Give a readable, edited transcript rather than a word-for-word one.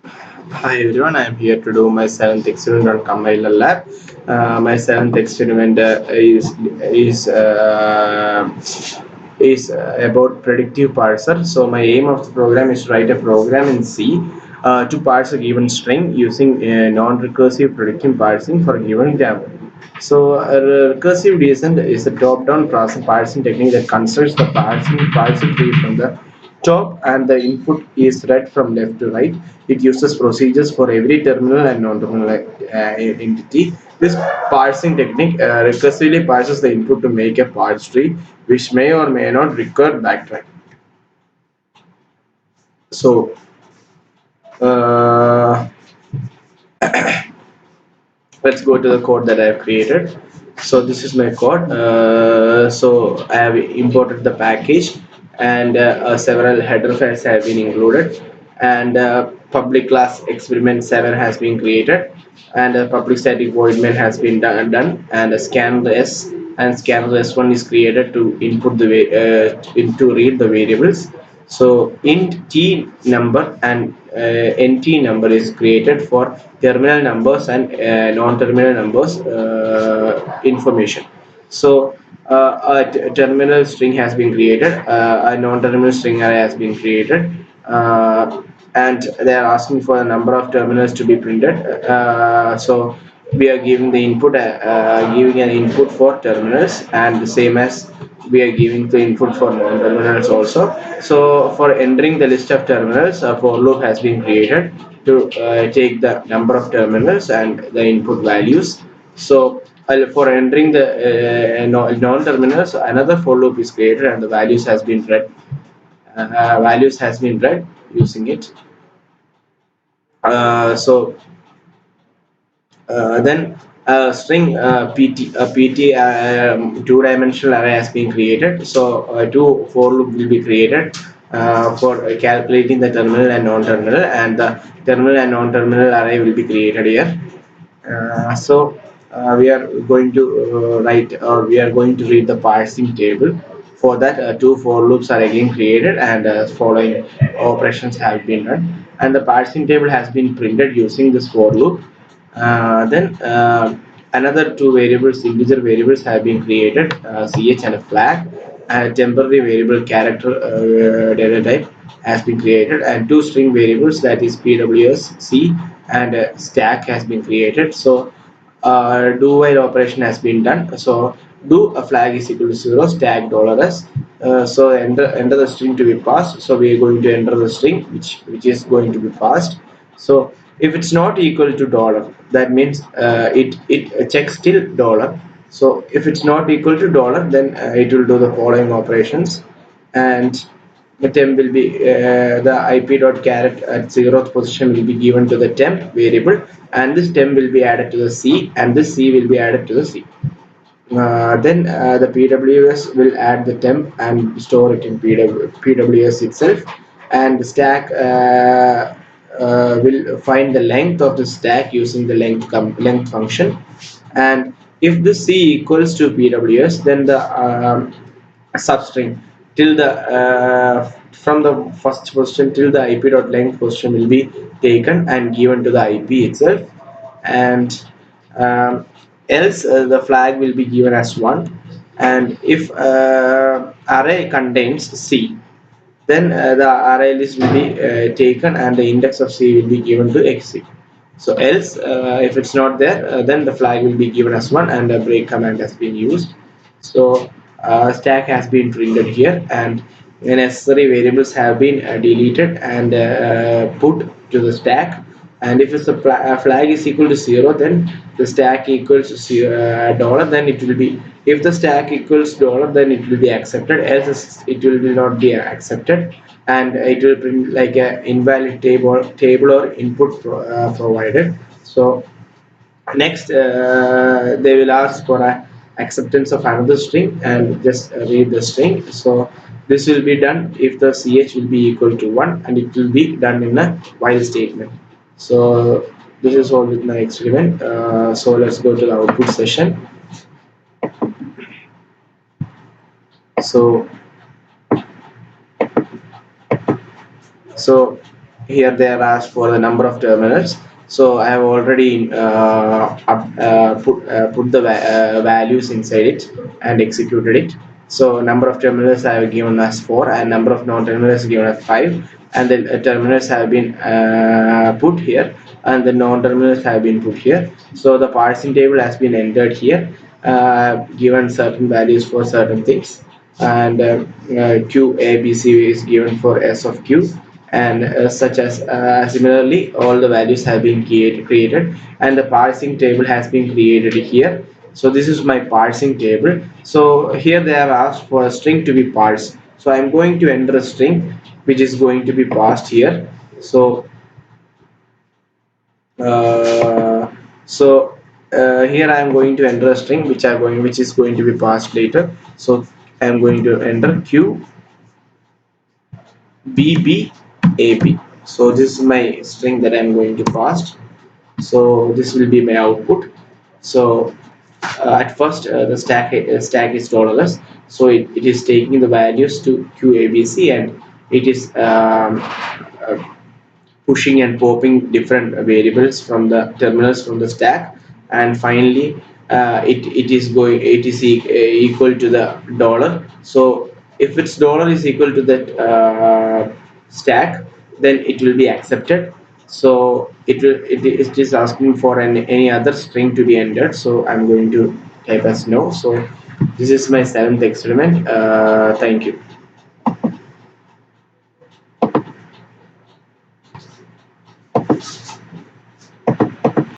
Hi everyone, I am here to do my seventh experiment on compiler lab. My seventh experiment is about predictive parser. So my aim of the program is to write a program in C to parse a given string using non-recursive predictive parsing for a given grammar. So a recursive descent is a top-down process parsing technique that constructs the parsing tree from the top and the input is read from left to right. It uses procedures for every terminal and non-terminal entity. This parsing technique recursively parses the input to make a parse tree, which may or may not require backtrack. So uh, let's go to the code that I have created. So this is my code. So I have imported the package and several header files have been included, and public class experiment 7 has been created, and a public static void main has been done, and a scanner s and scanner s1 is created to input the to read the variables. So int t number and nt number is created for terminal numbers and non-terminal numbers information. So a terminal string has been created, a non-terminal string array has been created, and they are asking for the number of terminals to be printed. So we are giving the input, giving an input for terminals, and the same as we are giving the input for non-terminals also. So for entering the list of terminals, a for loop has been created to take the number of terminals and the input values. So for entering the non-terminals, another for loop is created and the values has been read using it. So then a string pt two-dimensional array has been created. So two for loop will be created for calculating the terminal and non-terminal, and the terminal and non-terminal array will be created here. We are going to write, or we are going to read the parsing table. For that, two for loops are again created, and following operations have been done. And the parsing table has been printed using this for loop. Then another two variables, integer variables, have been created, ch and a flag. And a temporary variable character data type has been created, and two string variables, that is pws c and stack, has been created. So do while operation has been done. So do a flag is equal to 0, stack $s. So enter the string to be passed. So we are going to enter the string which is going to be passed. So if it's not equal to dollar, that means it checks till dollar. So if it's not equal to dollar, then it will do the following operations, and the temp will be the ip.caret at 0th position will be given to the temp variable, and this temp will be added to the c, and this c will be added to the c. Then the PWS will add the temp and store it in PWS itself, and the stack will find the length of the stack using the length function. And if the c equals to PWS, then the substring till the from the first position till the ip.length position will be taken and given to the ip itself. And else the flag will be given as 1. And if array contains c, then the array list will be taken and the index of c will be given to xc. So else if it's not there, then the flag will be given as 1 and a break command has been used. So stack has been printed here, and the necessary variables have been deleted and put to the stack. And if it's a flag is equal to 0, then the stack equals dollar, then it will be, if the stack equals dollar, then it will be accepted, else it will not be accepted, and it will print like a invalid table or input provided. So next they will ask for a acceptance of another string, and just read the string. So this will be done if the ch will be equal to 1, and it will be done in a while statement. So this is all with my experiment. So let's go to the output session. So so Here they are asked for the number of terminals. So I have already put the values inside it and executed it. So number of terminals I have given as 4 and number of non-terminals given as 5, and then terminals have been put here and the non-terminals have been put here. So the parsing table has been entered here, given certain values for certain things, and q a b c is given for s of q, and such as similarly all the values have been created, and the parsing table has been created here. So this is my parsing table. So here they have asked for a string to be parsed, so I'm going to enter a string which is going to be passed here. So uh, so here I am going to enter a string which is going to be passed later. So I am going to enter q b b a b. So this is my string that I am going to pass. So this will be my output. So at first the stack is dollarless, so it is taking the values to QABC, and it is pushing and popping different variables from the terminals from the stack, and finally it is equal to the dollar. So if its dollar is equal to that stack, then it will be accepted. So it is asking for any other string to be entered, so I'm going to type as no. So this is my seventh experiment. Thank you.